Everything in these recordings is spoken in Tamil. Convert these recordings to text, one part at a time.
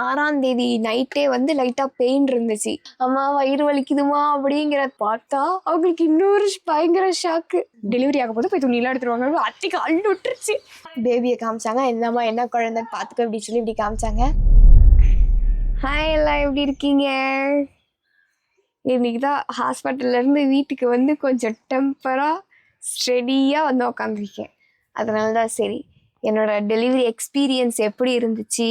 6ஆம் தேதி நைட்டே வந்து லைட்டா பெயின் இருந்துச்சு. அம்மா வயிறு வலிக்குதுமா அப்படிங்கிறத பார்த்தா அவங்களுக்கு இன்னொரு பயங்கர ஷாக்கு. டெலிவரி ஆகும் போது போய் துணியெல்லாம் எடுத்துருவாங்க. அத்தைக்கு அள்ளு விட்டுருச்சு. பேபியை காமிச்சாங்க. என்னம்மா என்ன குழந்தைன்னு பார்த்துக்க அப்படின்னு சொல்லி இப்படி காமிச்சாங்க. ஹாய் எல்லாம் எப்படி இருக்கீங்க? இன்னைக்கு தான் ஹாஸ்பிட்டல்லேருந்து வீட்டுக்கு வந்து கொஞ்சம் டெம்பராக ஸ்டெடியாக வந்து உக்காந்துருக்கேன். அதனால தான் சரி என்னோட டெலிவரி எக்ஸ்பீரியன்ஸ் எப்படி இருந்துச்சு,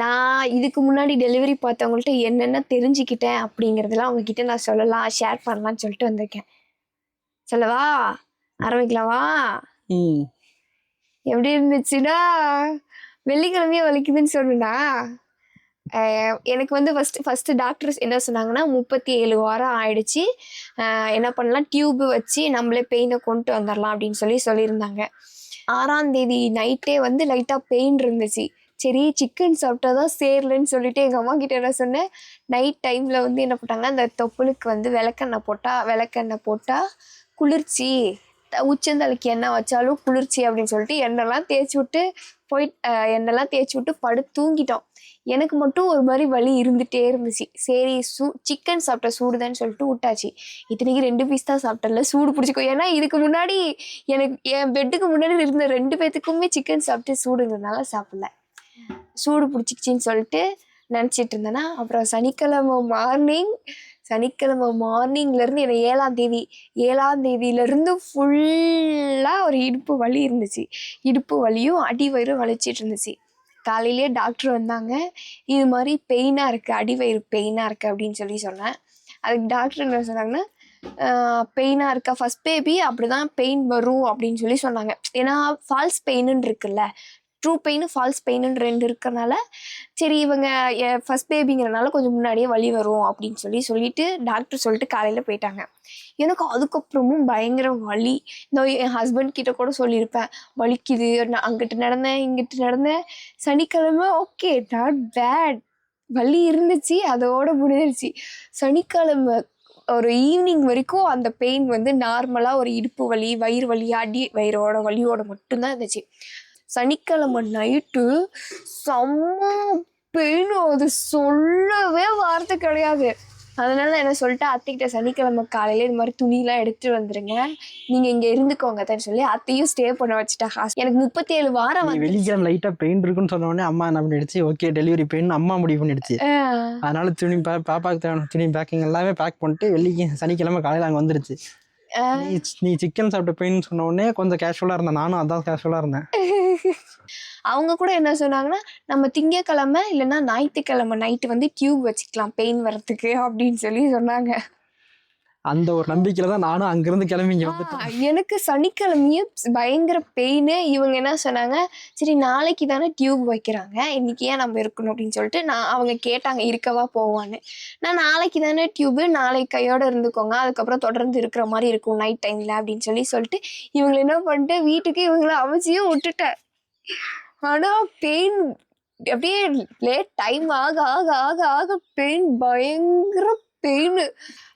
நான் இதுக்கு முன்னாடி டெலிவரி பார்த்தவங்கள்ட்ட என்னென்ன தெரிஞ்சுக்கிட்டேன் அப்படிங்கிறதெல்லாம் அவங்கக்கிட்ட நான் சொல்லலாம், ஷேர் பண்ணலான்னு சொல்லிட்டு வந்திருக்கேன். சொல்லவா? ஆரம்பிக்கலாமா? எப்படி இருந்துச்சுன்னா, வெள்ளிக்கிழமையே வலிக்குதுன்னு சொன்னா எனக்கு வந்து ஃபஸ்ட்டு டாக்டர்ஸ் என்ன சொன்னாங்கன்னா 37 வாரம் ஆயிடுச்சு, என்ன பண்ணலாம், டியூப்பு வச்சு நம்மளே பெயினை கொண்டு வந்துடலாம் அப்படின்னு சொல்லியிருந்தாங்க. 6ஆம் தேதி நைட்டே வந்து லைட்டாக பெயின் இருந்துச்சு. சரி சிக்கன் சாப்பிட்டா தான் சேரலன்னு சொல்லிட்டு எங்கள் அம்மா கிட்ட என்ன சொன்னேன், நைட் டைமில் வந்து என்ன போட்டாங்கன்னா அந்த தொப்புளுக்கு வந்து விளக்கெண்ணெய் போட்டால் குளிர்ச்சி, உச்சந்தலைக்கு எண்ணெய் வச்சாலும் குளிர்ச்சி அப்படின்னு சொல்லிட்டு எண்ணெய்லாம் தேய்ச்சி விட்டு படுத்து தூங்கிட்டோம். எனக்கு மட்டும் ஒரு மாதிரி வலி இருந்துகிட்டே இருந்துச்சு. சரி சிக்கன் சாப்பிட்ட சூடுதான்னு சொல்லிட்டு விட்டாச்சு. இத்தனைக்கு 2 பீஸ் தான் சாப்பிட்டல, சூடு பிடிச்சிக்கோ. ஏன்னா இதுக்கு முன்னாடி எனக்கு என் பெட்டுக்கு முன்னாடி இருந்த 2 பேத்துக்குமே சிக்கன் சாப்பிட்டு சூடுங்கிறதுனால சாப்பிடல. சூடு பிடிச்சிக்கிச்சின்னு சொல்லிட்டு நினச்சிட்டு இருந்தேன்னா, அப்புறம் சனிக்கிழமை மார்னிங்லேருந்து எனக்கு 7ஆம் தேதியிலேருந்து ஃபுல்லாக ஒரு இடுப்பு வலி இருந்துச்சு. இடுப்பு வலியும் அடி வயிறும் வலிச்சிட்டு இருந்துச்சு. காலையிலேயே டாக்டர் வந்தாங்க. இது மாதிரி பெயினாக இருக்குது, அடிவயிறு பெயினாக இருக்குது அப்படின்னு சொன்னேன். அதுக்கு டாக்டர் என்ன சொன்னாங்கன்னா, பெயினாக இருக்கா, ஃபஸ்ட் பேபி அப்படி தான் பெயின் வரும் அப்படின்னு சொன்னாங்க. ஏன்னா ஃபால்ஸ் பெயின்னு இருக்குல்ல, ட்ரூ பெயின் ஃபால்ஸ் பெயின்னு 2 இருக்கிறனால சரி இவங்க ஃபஸ்ட் பேபிங்கிறனால கொஞ்சம் முன்னாடியே வலி வரும் அப்படின்னு சொல்லிட்டு டாக்டர் சொல்லிட்டு காலையில் போயிட்டாங்க. எனக்கு அதுக்கப்புறமும் பயங்கர வலி. இந்த என் ஹஸ்பண்ட் கிட்ட கூட சொல்லியிருப்பேன், வலிக்குது, நான் அங்கிட்டு நடந்தேன் இங்கிட்டு நடந்தேன். சனிக்கிழமை ஓகே நாட் பேட், வலி இருந்துச்சு, அதோட முடிஞ்சிருச்சு. சனிக்கிழமை ஒரு ஈவினிங் வரைக்கும் அந்த பெயின் வந்து நார்மலாக ஒரு இடுப்பு வலி, வயிறு வலி, அடி வயிறோட வலியோட மட்டும்தான் இருந்துச்சு. சனிக்கிழமை நைட்டு செம்ம பெயின், அது சொல்லவே வார்த்தை கிடையாது. அதனால என்ன சொல்லிட்டு அத்தைக்கிட்ட சனிக்கிழமை காலையில் இது மாதிரி துணியெலாம் எடுத்துகிட்டு வந்துருங்க, நீங்கள் இங்கே இருந்துக்கோங்க தான் சொல்லி அத்தையும் ஸ்டே பண்ண வச்சுட்டா. எனக்கு 37 வாரம் வந்து வெள்ளிக்கிழமை லைட்டாக பெயின் இருக்குன்னு சொன்ன உடனே அம்மா என்ன பண்ணிடுச்சு, ஓகே டெலிவரி பெயின் அம்மா முடிவு பண்ணிடுச்சு. அதனால பாப்பாவுக்கு தேவையான துணி பேக்கிங் எல்லாமே பேக் பண்ணிட்டு சனிக்கிழமை காலையில் அங்கே வந்துருச்சு. நீ சிக்கன் சாப்பிட்ட பெயின் சொன்ன உடனே கொஞ்சம் கேஷுவலாக இருந்தேன், நானும் அதான் கேஷுவலாக இருந்தேன். அவங்க கூட என்ன சொன்னாங்கன்னா, நம்ம திங்கக்கிழமை இல்லைன்னா ஞாயிற்றுக்கிழமை நைட்டு வந்து டியூப் வச்சுக்கலாம் பெயின் வர்றதுக்கு அப்படின்னு சொன்னாங்க. அந்த ஒரு நம்பிக்கையில தான் நானும் அங்கிருந்து கிளம்பி இங்கே வந்துட்டேன். எனக்கு சனிக்கிழமையும் பயங்கர பெயின். இவங்க என்ன சொன்னாங்க, சரி நாளைக்கு தானே டியூப் வைக்கிறாங்க, இன்னைக்கு ஏன் நம்ம இருக்கணும் அப்படின்னு சொல்லிட்டு அவங்க கேட்டாங்க இருக்கவா போவான்னு. நான் நாளைக்கு தானே டியூபு, நாளைக்கு கையோட இருந்துக்கோங்க, அதுக்கப்புறம் தொடர்ந்து இருக்கிற மாதிரி இருக்கும் நைட் டைம்ல அப்படின்னு சொல்லிட்டு இவங்களை என்ன பண்ணிட்டு வீட்டுக்கு இவங்களை அமைச்சியும் விட்டுட்டேன். ஆனால் பெயின் அப்படியே லேட் டைம் ஆக ஆக ஆக ஆக பெயின் பயங்கர பெயின்.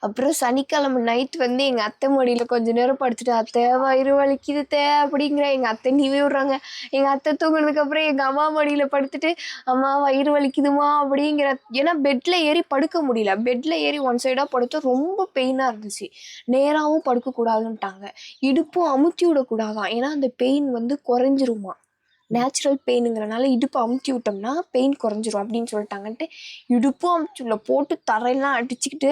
அப்புறம் சனிக்கிழமை நைட் வந்து எங்கள் அத்தை மடியில் கொஞ்ச நேரம் படுத்துட்டு, அத்தை வயிறு வலிக்குது அப்படிங்கிற எங்கள் அத்தை நீவே விடுறாங்க. எங்கள் அத்தை தூங்கினதுக்கப்புறம் எங்கள் அம்மா மடியில் படுத்துட்டு, அம்மா வயிறு வலிக்குதுமா அப்படிங்கிற. ஏன்னா பெட்டில் ஏறி படுக்க முடியல, பெட்டில் ஏறி ஒன் சைடாக படுத்து ரொம்ப பெயினாக இருந்துச்சு. நேராகவும் படுக்கக்கூடாதுன்ட்டாங்க, இடுப்பும் அமுத்தி விடக்கூடாதான், ஏன்னா அந்த பெயின் வந்து குறைஞ்சிருமா. நேச்சுரல் பெயினுங்கிறனால இடுப்பு அமுத்தி விட்டோம்னா பெயின் குறைஞ்சிரும் அப்படின்னு சொல்லிட்டாங்கன்ட்டு இடுப்பும் அமுத்தி போட்டு தரையெல்லாம் அடிச்சுக்கிட்டு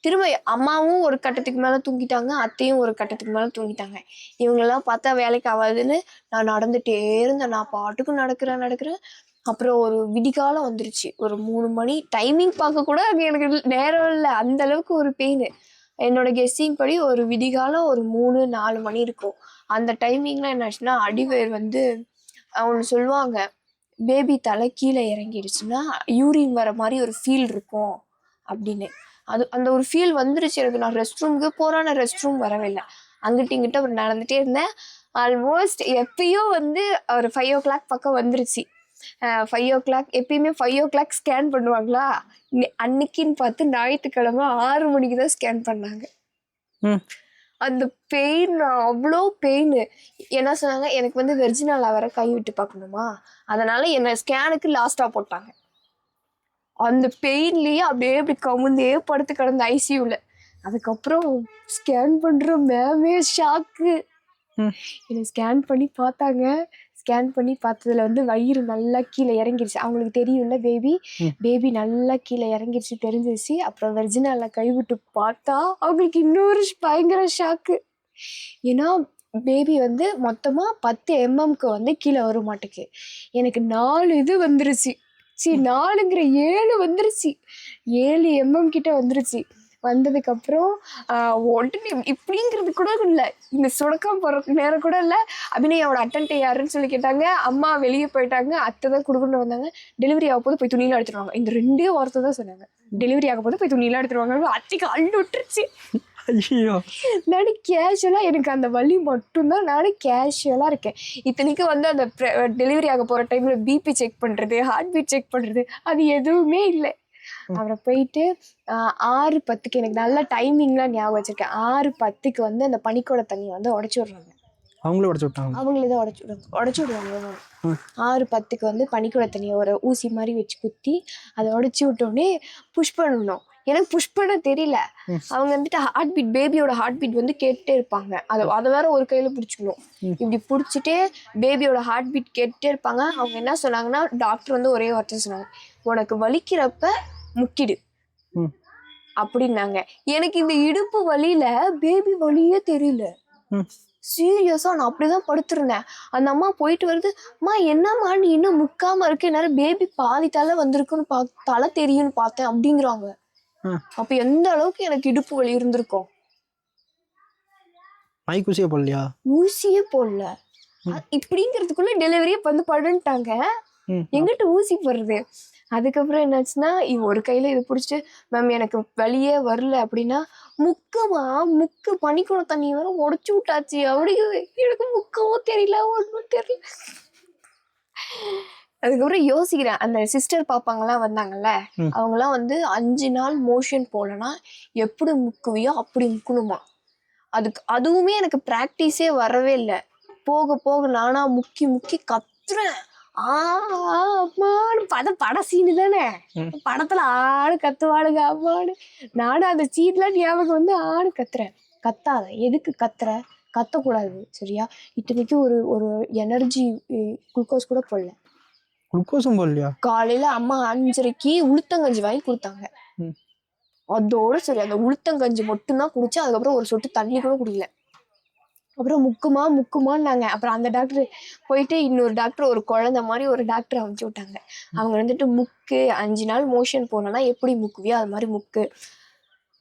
திரும்ப அம்மாவும் ஒரு கட்டத்துக்கு மேலே தூங்கிட்டாங்க, அத்தையும் ஒரு கட்டத்துக்கு மேலே தூங்கிட்டாங்க. இவங்களெல்லாம் பார்த்தா வேலைக்கு ஆகாதுன்னு நான் நடந்துகிட்டே இருந்தேன். நான் பாட்டுக்கு நடக்கிறேன். அப்புறம் ஒரு விடிகாலம் வந்துருச்சு, ஒரு 3 மணி. டைமிங் பார்க்க கூட எனக்கு நேரம் இல்லை, அந்த அளவுக்கு ஒரு பெயின். என்னோட கெஸ்ஸிங் படி ஒரு விடிகாலம் ஒரு 3-4 மணி இருக்கும். அந்த டைமிங்கில் என்னாச்சுன்னா அடிவயிறு வந்து அவங்க சொல்லுவாங்க, பேபி தலை கீழே இறங்கிடுச்சுன்னா யூரின் வர மாதிரி ஒரு ஃபீல் இருக்கும் அப்படின்னு. அந்த ஒரு ஃபீல் வந்துருச்சு எனக்கு. நான் ரெஸ்ட் ரூமுக்கு போகிறேன், நான் ரெஸ்ட் ரூம் வரவே இல்லை, அங்கிட்ட இங்கிட்ட அப்புறம் நடந்துகிட்டே இருந்தேன். ஆல்மோஸ்ட் எப்பயும் வந்து ஒரு 5 o'clock பக்கம் வந்துருச்சு. 5 o'clock எப்பயுமே 5 o'clock ஸ்கேன் பண்ணுவாங்களா, அன்னைக்குன்னு பார்த்து ஞாயிற்றுக்கிழமை 6 மணிக்கு தான் ஸ்கேன் பண்ணாங்க. அந்த பெயின் அவ்வளோ பெயின். என்ன சொன்னாங்க, எனக்கு வந்து வெர்ஜினலா வேற கை விட்டு பார்க்கணுமா, அதனால என்னை ஸ்கேனுக்கு லாஸ்டா போட்டாங்க. அந்த பெயின்லயே அப்படியே இப்படி கமுந்தே படுத்து கிடந்த ஐசியூல. அதுக்கப்புறம் ஸ்கேன் பண்ற மேமே ஷாக்கு. என்னை ஸ்கேன் பண்ணி பார்த்தாங்க. ஸ்கேன் பண்ணி பார்த்ததுல வந்து வயிறு நல்லா கீழே இறங்கிருச்சு. அவங்களுக்கு தெரியும்ல பேபி நல்லா கீழே இறங்கிருச்சு தெரிஞ்சிருச்சு. அப்புறம் வெர்ஜினால கைவிட்டு பார்த்தா அவங்களுக்கு இன்னொரு பயங்கர ஷாக்கு. ஏன்னா பேபி வந்து மொத்தமா 10 mmக்கு வந்து கீழே வர மாட்டேக்கு. எனக்கு 4 இது வந்துருச்சு. 4ங்கிற 7 வந்துருச்சு. 7 mm கிட்ட வந்துருச்சு. வந்ததுக்கப்புறம் உடனே இப்படிங்கிறது கூட இல்லை, இந்த சுடக்கம் போடுற நேரம் கூட இல்லை. அபிநயாவோட அட்டன்ட் யாருன்னு சொல்லி கேட்டாங்க. அம்மா வெளியே போயிட்டாங்க. அத்தை தான் கொடுக்கணும் வந்தாங்க. டெலிவரி ஆக போது போய் துணியெல்லாம் எடுத்துருவாங்க. இந்த 2 வார்த்தை தான் சொன்னாங்க. டெலிவரி ஆக போது போய் துணியெல்லாம் எடுத்துருவாங்க. அத்தைக்கு அள்ளு விட்டுருச்சு. ஐயோ, நானும் கேஷுவலாக, எனக்கு அந்த வலி மட்டும்தான். நானும் கேஷுவலாக இருக்கேன். இத்தனைக்கும் வந்து அந்த டெலிவரி ஆக போகிற டைமில் பிபி செக் பண்ணுறது, ஹார்ட் பீட் செக் பண்ணுறது, அது எதுவுமே இல்லை. அப்புறம் போயிட்டு 6:10க்கு எனக்கு நல்ல டைமிங்லாம் ஞாபகம் வச்சிருக்கேன். 6:10க்கு வந்து அந்த பனிக்கூட தண்ணியை வந்து உடச்சி விட்றாங்க. அவங்களே உடச்சு விட்டாங்க. அவங்களே தான் உடச்சி விடுவாங்க. 6:10க்கு வந்து பனிக்கூட தண்ணியை ஒரு ஊசி மாதிரி வச்சு குத்தி அதை உடச்சி விட்டோடனே புஷ் பண்ணணும். எனக்கு புஷ் பண்ண தெரியல. அவங்க வந்துட்டு ஹார்ட் பீட், பேபியோட ஹார்ட் பீட் வந்து கேட்டுட்டே இருப்பாங்க. அதை வேற ஒரு கையில பிடிச்சிக்கணும். இப்படி பிடிச்சிட்டே பேபியோட ஹார்ட் பீட் கேட்டுட்டே இருப்பாங்க. அவங்க என்ன சொன்னாங்கன்னா, டாக்டர் வந்து ஒரே வார்த்தை சொன்னாங்க, உனக்கு வலிக்கிறப்ப முக்கிடு அப்படின்னாங்க. எனக்கு இந்த இடுப்பு வலியில பேபி வலியே தெரியல. சீரியஸா நான் அப்படிதான் படுத்திருந்தேன். அந்த அம்மா போயிட்டு வருது, அம்மா என்னம்மா நீ இன்னும் முக்காம இருக்கு, என்னால பேபி பாதி தலை வந்திருக்குன்னு தலை தெரியும்னு பார்த்தேன் அப்படிங்கிறாங்க. அப்ப எந்த அளவுக்கு எனக்கு இடுப்பு வலி இருந்திருக்கும். ஊசியே போடலையா? ஊசியே போடல. இப்படிங்கிறதுக்குள்ள டெலிவரியே வந்து படுன்ட்டாங்க. எங்கிட்ட ஊசி போடுறது. அதுக்கப்புறம் என்னாச்சுன்னா, ஒரு கையில இது பிடிச்சிட்டு, மேம் எனக்கு வலியே வரல அப்படின்னா, முக்கு பனிக்கூட தண்ணி வேற உடச்சு விட்டாச்சு. அப்படி எனக்கு முக்கவும் தெரியல, ஒன்றும் தெரியல. அதுக்கப்புறம் யோசிக்கிறேன், அந்த சிஸ்டர் பாப்பாங்கலாம் வந்தாங்கல்ல, அவங்கலாம் வந்து 5 நாள் மோஷன் போலனா எப்படி முக்குவியோ அப்படி முக்கணுமா. அதுவுமே எனக்கு ப்ராக்டிஸே வரவே இல்லை. போக போக நானா முக்கி கத்துறேன். அம்மானு பட சீனு தானே, படத்துல ஆடு கத்துவாடுங்க அம்மானு. நானும் அந்த சீன்லாம் ஞாபகம் வந்து ஆடு கத்துறேன். கத்தாத, எதுக்கு கத்தக்கூடாது சரியா. இத்தனைக்கும் ஒரு எனர்ஜி குளுக்கோஸ் கூட போடல. குளுக்கோஸும் போடலையா? காலையில அம்மா 5:30க்கு உளுத்தங்கஞ்சி வாங்கி கொடுத்தாங்க. அதோட சரி, அந்த உளுத்தங்கஞ்சி மட்டும்தான் குடிச்சு. அதுக்கப்புறம் ஒரு சொட்டு தண்ணி கூட குடிக்கல. அப்புறம் முக்குமான்னாங்க. அப்புறம் அந்த டாக்டர் போயிட்டு இன்னொரு டாக்டர், ஒரு குழந்தை மாதிரி ஒரு டாக்டர் அனுப்பிச்சு விட்டாங்க. அவங்க வந்துட்டு 5 நாள் மோஷன் போனோன்னா எப்படி முக்குவியோ அது மாதிரி முக்கு,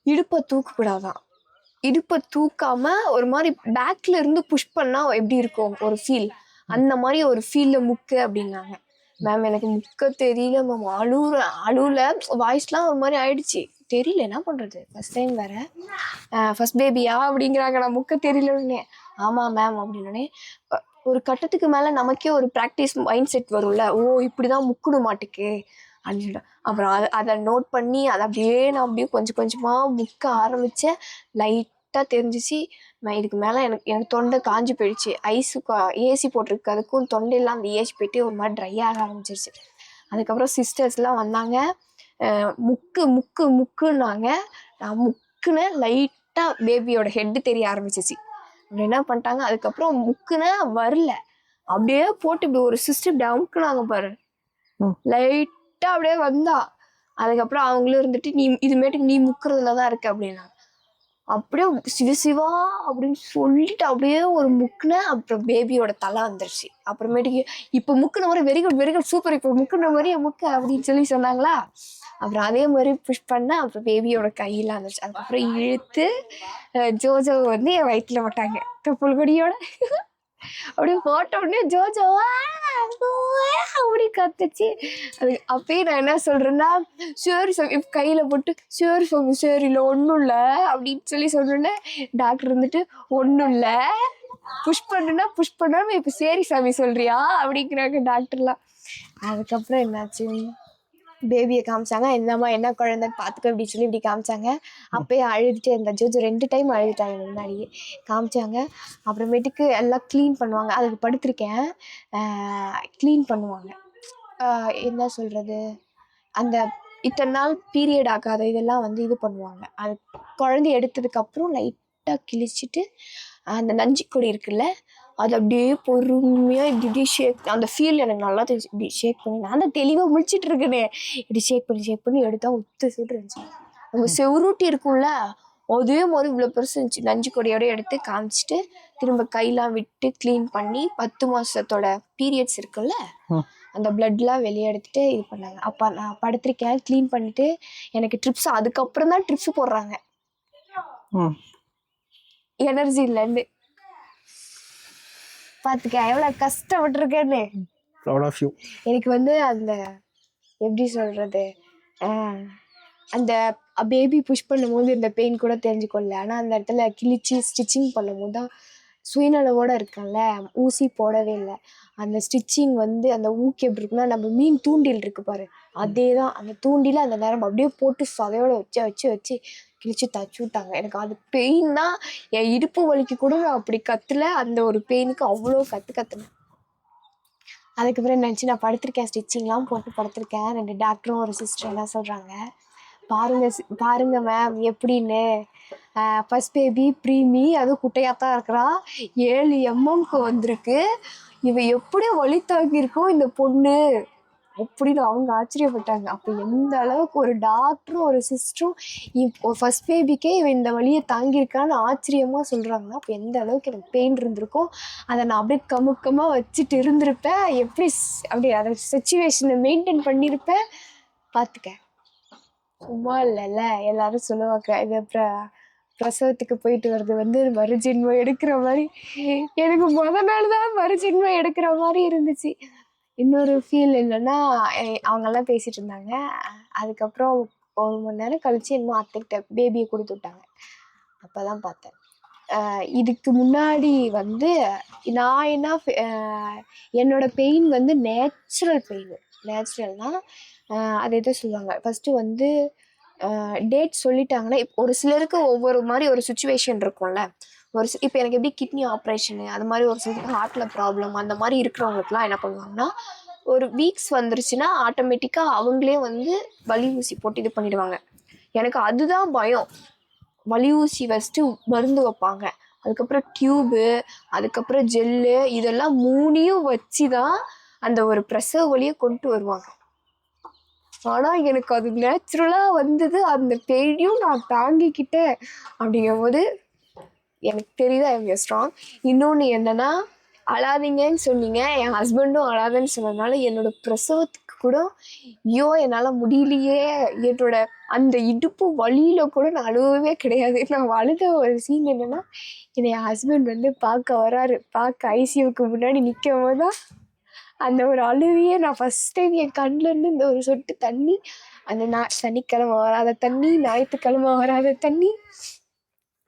இடுப்பை தூக்கக்கூடாதான். இடுப்பை தூக்காம ஒரு மாதிரி பேக்ல இருந்து புஷ் பண்ணா எப்படி இருக்கும் ஒரு ஃபீல், அந்த மாதிரி ஒரு ஃபீல்ல முக்கு அப்படின்னாங்க. மேம் எனக்கு முக்க தெரியல மேம். அழுவுல வாய்ஸ்லாம் ஒரு மாதிரி ஆயிடுச்சு. தெரியல, என்ன பண்றது, ஃபர்ஸ்ட் டைம் வேற, ஃபர்ஸ்ட் பேபியா அப்படிங்கிறாங்க. நான் முக்க தெரியலன்னே. ஆமா மேம் அப்படின்னே. ஒரு கட்டத்துக்கு மேல நமக்கே ஒரு ப்ராக்டிஸ் மைண்ட் செட் வரும்ல, ஓ இப்படிதான் முக்கணும் மாட்டுக்கு அப்படின்னு சொல்லிட்டு. அப்புறம் அதை நோட் பண்ணி அதை அப்படியே நான் அப்படியே கொஞ்சம் கொஞ்சமா முக்க ஆரம்பிச்சேன். லைட்டா தெரிஞ்சிச்சு. நான் இதுக்கு மேல எனக்கு தொண்டை காஞ்சி போயிடுச்சு. ஏசி போட்டிருக்கு, அதுக்கும் தொண்டையெல்லாம் அந்த ஏசி போயிட்டு ஒரு மாதிரி ட்ரை ஆக ஆரம்பிச்சிருச்சு. அதுக்கப்புறம் சிஸ்டர்ஸ்லாம் வந்தாங்க. முக்குன்னாங்க. நான் முக்குன்னு லைட்டா பேபியோட ஹெட்டு தெரிய ஆரம்பிச்சிச்சு. அப்படி என்ன பண்ணிட்டாங்க, அதுக்கப்புறம் முக்குன்னு வரல, அப்படியே போட்டு இப்படி ஒரு சிஸ்டர் இப்படி அமுக்குனாங்க பாரு, லைட்டா அப்படியே வந்தா. அதுக்கப்புறம் அவங்களும் இருந்துட்டு, நீ இதுமேட்டுக்கு நீ முக்குறதுலதான் இருக்க அப்படின்னா. அப்படியே சிவா அப்படின்னு சொல்லிட்டு அப்படியே ஒரு முக்குன. அப்புறம் பேபியோட தலை வந்துருச்சு. அப்புறமேட்டுக்கு இப்போ முக்குன மாதிரி வெரி குட் சூப்பர், இப்போ முக்குன மாதிரி முக்கு அப்படின்னு சொல்லி சொன்னாங்களா. அப்புறம் அதே மாதிரி புஷ் பண்ண. அப்புறம் பேபியோட கையெல்லாம் வந்துருச்சு. அதுக்கப்புறம் இழுத்து ஜோஜோ வந்து என் வயிற்றுல போட்டாங்க தொப்புள் கொடியோட. அப்படியே போட்ட உடனே ஜோஜோ அப்படி கத்துச்சு. அது அப்பயே நான் என்ன சொல்றேன்னா, சரி சாமி கையில போட்டு, சரி சாமி சரி இல்லை ஒன்றும் இல்லை அப்படின்னு சொல்லி சொல்றேன்னா, டாக்டர் இருந்துட்டு ஒன்றும் இல்லை, புஷ் பண்ணாம இப்போ சரி சாமி சொல்றியா அப்படிங்கிறாங்க டாக்டர்லாம். அதுக்கப்புறம் என்னாச்சு, பேபியை காமிச்சாங்க. இந்தம்மா என்ன குழந்தைன்னு பார்த்துக்க அப்படின்னு சொல்லி இப்படி காமிச்சாங்க. அப்பயே அழுதுகிட்டே இருந்தா ஜோஜோ. 2 டைம் அழுதுட்டாங்க முன்னாடியே. காமிச்சாங்க. அப்புறமேட்டுக்கு எல்லாம் க்ளீன் பண்ணுவாங்க. அதுக்கு படுத்திருக்கேன். க்ளீன் பண்ணுவாங்க. என்ன சொல்கிறது, அந்த இத்தனை நாள் பீரியட் ஆகாத இதெல்லாம் வந்து இது பண்ணுவாங்க. அது குழந்தை எடுத்ததுக்கப்புறம் லைட்டாக கிழிச்சிட்டு அந்த நஞ்சிக்கொடி இருக்குல்ல, அது அப்படியே பொறுமையாக இப்படி இப்படி ஷேக், அந்த ஃபீல் எனக்கு நல்லா தெரிஞ்சு. இப்படி ஷேக் பண்ணி நான் தான் தெளிவாக முழிச்சிட்டு இருக்கேனே, இப்படி ஷேக் பண்ணி எடுத்தால் ஒத்து சூட்டு இருந்துச்சு. நம்ம செவுருட்டி இருக்கும்ல, அதே மாதிரி இவ்வளோ பெருசு இருந்துச்சு. நஞ்சு கொடியோட எடுத்து காமிச்சிட்டு திரும்ப கையெல்லாம் விட்டு க்ளீன் பண்ணி 10 மாதத்தோட பீரியட்ஸ் இருக்குல்ல, அந்த பிளட்லாம் வெளியே எடுத்துட்டு இது பண்ணாங்க. அப்போ நான் படுத்திருக்கேன். க்ளீன் பண்ணிட்டு எனக்கு ட்ரிப்ஸ், அதுக்கப்புறம் தான் ட்ரிப்ஸ் போடுறாங்க எனர்ஜி இல்லைன்னு. பார்த்துக்க எவ்வளோ கஷ்டப்பட்டுருக்கேன்னு. Proud of you. எனக்கு வந்து அந்த எப்படி சொல்கிறது, அந்த பேபி புஷ் பண்ணும்போது இந்த பெயின் கூட தெரிஞ்சுக்கொள்ள, ஆனால் அந்த இடத்துல கிழிச்சி ஸ்டிச்சிங் பண்ணும்போது தான் சுயநலவோடு இருக்கேன்ல, ஊசி போடவே இல்லை. அந்த ஸ்டிச்சிங் வந்து அந்த ஊக்கி எப்படி இருக்குன்னா, நம்ம மீன் தூண்டில் இருக்கு பாரு, அதே தான். அந்த தூண்டில அந்த நேரம் அப்படியே போட்டு சதையோட வச்சு கிழிச்சு தச்சு விட்டாங்க. எனக்கு அது பெயின் தான். என் இடுப்பு வலிக்கு கூட நான் அப்படி கத்தல, அந்த ஒரு பெயினுக்கு அவ்வளோ கத்துனேன். அதுக்கப்புறம் நினச்சி நான் படுத்திருக்கேன், ஸ்டிச்சிங்லாம் போட்டு படுத்திருக்கேன். 2 டாக்டரும் ஒரு சிஸ்டர் என்ன சொல்கிறாங்க, பாருங்க மேம் எப்படின்னு, ஃபர்ஸ்ட் பேபி ப்ரீமி, அதுவும் குட்டையாக தான் இருக்கிறா, 7 mmக்கு வந்திருக்கு, இவ எப்படி வலி தாங்கியிருக்கோம் இந்த பொண்ணு அப்படின்னு அவங்க ஆச்சரியப்பட்டாங்க. அப்போ எந்த அளவுக்கு ஒரு டாக்டரும் ஒரு சிஸ்டரும் இப்போ ஃபர்ஸ்ட் பேபிக்கே இவன் இந்த வலியை தாங்கியிருக்கான்னு ஆச்சரியமாக சொல்கிறாங்கன்னா, அப்போ எந்த அளவுக்கு எனக்கு பெயின் இருந்திருக்கும். அதை நான் அப்படியே கமுக்கமாக வச்சுட்டு இருந்திருப்பேன். எப்படி அப்படி அதை சுச்சுவேஷனை மெயின்டைன் பண்ணியிருப்பேன் பார்த்துக்க. சும்மா இல்லைல்ல, எல்லாரும் சொல்லுவாங்க இது பிரசவத்துக்கு போயிட்டு வர்றது வந்து மறுஜென்மம் எடுக்கிற மாதிரி. எனக்கு நாள் தான் மறுஜென்மம் எடுக்கிற மாதிரி இருந்துச்சு. இன்னொரு ஃபீல் என்னன்னா, அவங்கெல்லாம் பேசிகிட்டு இருந்தாங்க. அதுக்கப்புறம் 1 மணி நேரம் கழிச்சு இன்னும் அத்தைக்கிட்ட பேபியை கொடுத்து விட்டாங்க. அப்போ தான் பார்த்தேன். இதுக்கு முன்னாடி வந்து நான் என்ன, என்னோட பெயின் வந்து நேச்சுரல் பெயின். நேச்சுரல்னால் அது எதோ சொல்லுவாங்க, ஃபஸ்ட்டு வந்து டேட் சொல்லிட்டாங்கன்னா, ஒரு சிலருக்கு ஒவ்வொரு மாதிரி ஒரு சுச்சுவேஷன் இருக்கும்ல. இப்போ எனக்கு எப்படி கிட்னி ஆப்ரேஷனு அது மாதிரி, ஒரு சிலருக்கு ஹார்ட்டில் ப்ராப்ளம் அந்த மாதிரி இருக்கிறவங்களுக்குலாம் என்ன பண்ணுவாங்கன்னா, ஒரு வீக்ஸ் வந்துருச்சுன்னா ஆட்டோமேட்டிக்காக அவங்களே வந்து வலி ஊசி போட்டு இது பண்ணிடுவாங்க. எனக்கு அதுதான் பயம். வலி ஊசி ஃபஸ்ட்டு மருந்து வைப்பாங்க, அதுக்கப்புறம் டியூபு, அதுக்கப்புறம் ஜெல்லு, இதெல்லாம் 3யும் வச்சு தான் அந்த ஒரு பிரசவ வலியை கொண்டு வருவாங்க. ஆனால் எனக்கு அது நேச்சுரலாக வந்தது. அந்த பெயினையும் நான் தாங்கிக்கிட்டேன். அப்படிங்கும்போது எனக்கு தெரியுது ஐ எம் ஸ்ட்ராங். இன்னொன்று என்னென்னா, அழாதீங்கன்னு சொன்னீங்க, என் ஹஸ்பண்டும் அழாதன்னு சொன்னதுனால என்னோட பிரசவத்துக்கு கூட ஐயோ என்னால் முடியலையே, என்னோட அந்த இடுப்பு வலியில் கூட நான் அழுவவே கிடையாது. நான் அழுத ஒரு சீன் என்னென்னா, என்னை என் ஹஸ்பண்ட் வந்து பார்க்க வராரு, பார்க்க ஐசியூக்கு முன்னாடி நிற்கும் போது தான் அந்த ஒரு அழுவியே நான் ஃபஸ்ட் டைம் என் கண்ணிலேருந்து இந்த ஒரு சொட்டு தண்ணி, அந்த சனிக்கிழமை வராத தண்ணி, ஞாயிற்றுக்கிழமை வராத தண்ணி,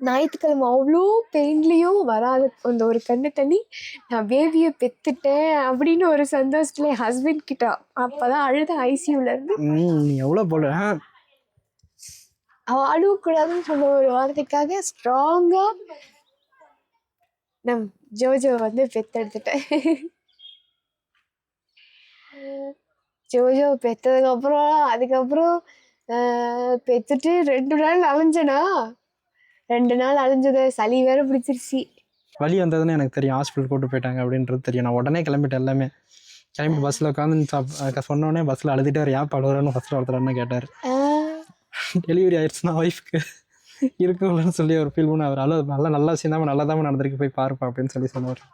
ஞாயிற்றுக்கிழமை அவ்வளோ பெயின்லேயும் வராத அந்த ஒரு கண்ணு தண்ணி, நான் பேபியை பெற்றுட்டேன் அப்படின்னு ஒரு சந்தோஷத்தில் என் ஹஸ்பண்ட் கிட்ட அப்போ தான் அழுத ஐசியூலேருந்து. நீ எவ்வளோ போல அவள் அழுவக்கூடாதுன்னு சொன்ன ஒரு வார்த்தைக்காக ஸ்ட்ராங்காக நம் ஜோஜோ வந்து பெற்றெடுத்துட்டேன். ஜோஜோ பெற்றதுக்கப்புறம் அதுக்கப்புறம் பெற்றுட்டு 2 நாள் அலைஞ்சனா, 2 நாள் அலைஞ்சது சளி வேற பிடிச்சிருச்சு. வலி வந்ததுன்னு எனக்கு தெரியும், ஹாஸ்பிட்டல் கூட்டு போயிட்டாங்க அப்படின்றது தெரியும். நான் உடனே கிளம்பிட்டேன். எல்லாமே கிளம்பி பஸ்ஸில் உட்காந்து சொன்னோடனே பஸ்ஸில் அழுதுட்டு ஏன் அழுகுறன்னு ஃபஸ்ட்டில் ஒருத்தர் கேட்டார். டெலிவரி ஆயிடுச்சுன்னா ஒய்ஃப்க்கு இருக்குன்னு சொல்லி ஒரு ஃபீல் பண்ண அவர் நல்லா விஷயம் நல்லா தான் நடந்திருக்கு, போய் பாருப்பா அப்படின்னு சொல்லி சொன்னார்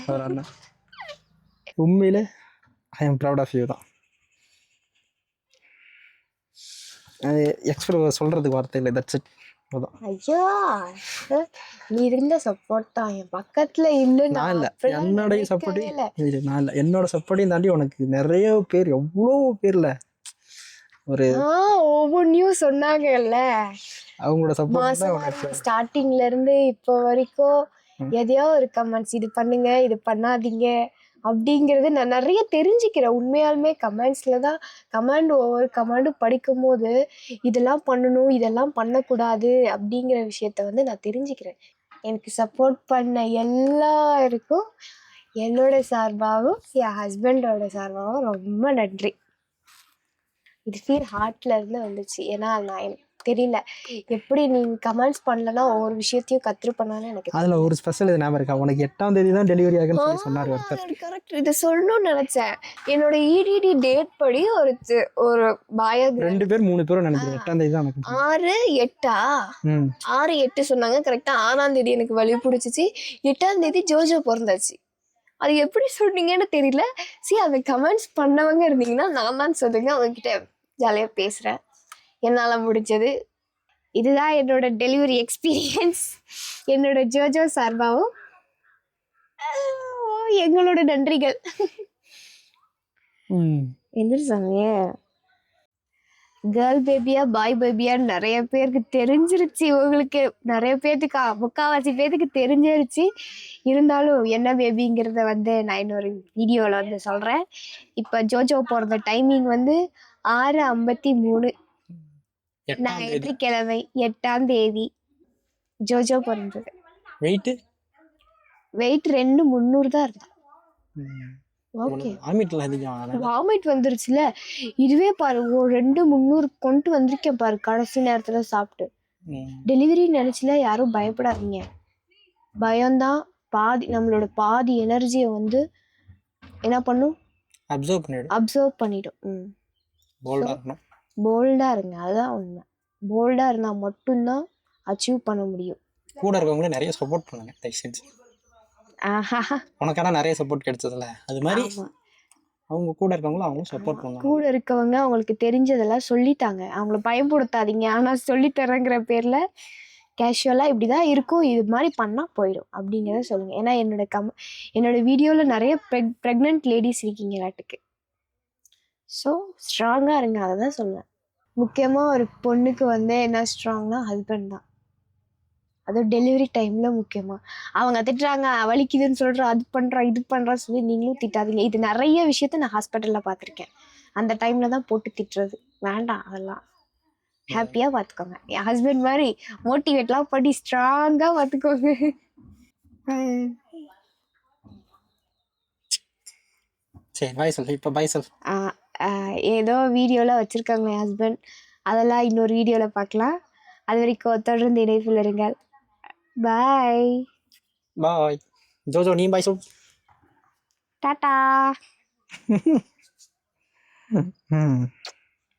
அவர் அண்ணா. உண்மையிலே I am proud of you தான். அது எக்ஸ்பிரஸ் சொல்கிறதுக்கு வார்த்தை இல்லை. That's it. ஐயா, நீ இருந்த சப்போர்ட் தான் என் பக்கத்துல இல்லை. நான் இல்லை, என்னோடைய சப்போர்ட்டையும் இல்லை, நான் இல்லை, என்னோட சப்போர்ட்டையும் தாண்டி உனக்கு நிறைய பேர், எவ்வளோ பேர்ல ஒரு ஒவ்வொன்றையும் சொன்னாங்கல்ல, அவங்களோட சப்போர்ட் ஸ்டார்டிங்ல இருந்து இப்போ வரைக்கும் எதையோ ஒரு கமெண்ட்ஸ், இது பண்ணுங்க இது பண்ணாதீங்க அப்படிங்கிறது நான் நிறைய தெரிஞ்சுக்கிறேன். உண்மையாலுமே கமெண்ட்ஸில் தான் ஒவ்வொரு கமெண்டும் படிக்கும்போது இதெல்லாம் பண்ணணும், இதெல்லாம் பண்ணக்கூடாது அப்படிங்கிற விஷயத்த வந்து நான் தெரிஞ்சுக்கிறேன். எனக்கு சப்போர்ட் பண்ண எல்லாருக்கும் என்னோட சார்பாகவும் என் ஹஸ்பண்டோட சார்பாகவும் ரொம்ப நன்றி. இது ஃபீல் ஹார்ட்ல இருந்து வந்துச்சு. ஏன்னா நான் எனக்கு தெரியல எப்படி நீங்க கமெண்ட்ஸ் பண்ணலன்னா ஒவ்வொரு விஷயத்தையும் கற்றுப்பண்ணான்னு எனக்கு அதுல ஒரு ஸ்பெஷல் இது ஞாபகம் இருக்கா உனக்கு? 8ஆம் தேதி தான் டெலிவரி ஆகுன்னு சொல்லி சொன்னார் ஒருத்தர். கரெக்ட். இதை சொல்லணும்னு நினைச்சேன். என்னோட இடிடி டேட் படி ஒரு பயோகிராஃபி 2 பேர் 3 பேரும் நினைக்கிறேன் 8ஆம் தேதி தான் எனக்கு. 6/8 சொன்னாங்க. கரெக்டா 6ஆம் தேதி எனக்கு வலி பிடிச்சிச்சு. 8ஆம் தேதி ஜோஜோ பிறந்தாச்சு. அது எப்படி சொன்னீங்கன்னு தெரியல. அந்த கமெண்ட்ஸ் பண்ணவங்க இருந்தீங்கன்னா நான் தான் சொல்லுங்க. அவங்ககிட்ட ஜாலியாக பேசுகிறேன். என்னால் முடிஞ்சது. இதுதான் என்னோட டெலிவரி எக்ஸ்பீரியன்ஸ். என்னோட ஜோஜோ சார்பாகவும் எங்களோட நன்றிகள். என்ன சொன்னீங்க? கேர்ள் பேபியா பாய் பேபியான்னு நிறைய பேருக்கு தெரிஞ்சிருச்சு. உங்களுக்கு நிறைய பேர்த்துக்கு முக்கால்வாசி பேர்த்துக்கு தெரிஞ்சிருச்சு. இருந்தாலும் என்ன பேபிங்கிறத வந்து நான் இன்னொரு வீடியோவில் வந்து சொல்கிறேன். இப்போ ஜோஜோ போகிற டைமிங் வந்து 6:53 ஞாயிற்றுக்கிழமை 8ஆம் தேதி ஜோஜோ பிறந்தது. வெயிட் 2,300 தான் இருக்கு. ஓகே, வாமிட் வந்துருச்சுல. இதுவே பாரு 2,300 கொண்டு வந்திருக்கேன் பாரு கடைசி நேரத்துல சாப்பிட்டு. டெலிவரி நினைச்சுல யாரும் பயப்படாதீங்க. பயம்தான் நம்மளோட பாதி எனர்ஜியை வந்து என்ன பண்ணும், அப்சர்வ் பண்ணிடும். போல்டா இருங்க, அதுதான் உண்மை. போல்டா இருந்தா மட்டும்தான் அச்சீவ் பண்ண முடியும். கூட இருக்கவங்களே நிறைய சப்போர்ட் பண்ணுங்க தயவு செஞ்சு. உனக்கான நிறைய சப்போர்ட் கிடைச்சதுல அது மாதிரி அவங்க கூட இருக்கவங்களும் அவங்களும் சப்போர்ட் பண்ணுவாங்க. கூட இருக்கவங்க அவங்களுக்கு தெரிஞ்சதெல்லாம் சொல்லித்தாங்க. அவங்கள பயன்படுத்தாதீங்க. ஆனால் சொல்லித்தரங்கிற பேரில் கேஷுவலாக இப்படி தான் இருக்கும், இது மாதிரி பண்ணால் போயிடும் அப்படிங்கிறத சொல்லுங்கள். ஏன்னா என்னோட வீடியோவில் நிறைய ப்ரெக்னென்ட் லேடிஸ் இருக்கீங்க எல்லாத்துக்கு. ஸோ ஸ்ட்ராங்காக இருங்க, அதை தான் சொல்லுவேன். முக்கியமாக ஒரு பொண்ணுக்கு வந்து என்ன ஸ்ட்ராங்னா ஹஸ்பண்ட் தான். அதுவும் டெலிவரி டைமில் முக்கியமாக. அவங்க திட்டுறாங்க, வலிக்குதுன்னு சொல்கிறோம், அது பண்ணுறோம் இது பண்ணுறோம் சொல்லி நீங்களும் திட்டாதீங்க. இது நிறைய விஷயத்த நான் ஹாஸ்பிட்டலில் பார்த்துருக்கேன். அந்த டைமில் தான் போட்டு திட்டுறது வேண்டாம். அதெல்லாம் ஹாப்பியாக பார்த்துக்கோங்க. என் ஹஸ்பண்ட் மாதிரி மோட்டிவேட்லாம் பண்ணி ஸ்ட்ராங்காக பார்த்துக்கோங்க. சரி, பாய் சொல். இப்போ பாய் சொல். ஏதோ வீடியோவில் வச்சுருக்காங்க என் ஹஸ்பண்ட். அதெல்லாம் இன்னொரு வீடியோவில் பார்க்கலாம். அது வரைக்கும் தொடர்ந்து இணைப்பில் இருங்கள். பாய் பாய். ஜோஜோ நீ பாய் சொல். டாடா.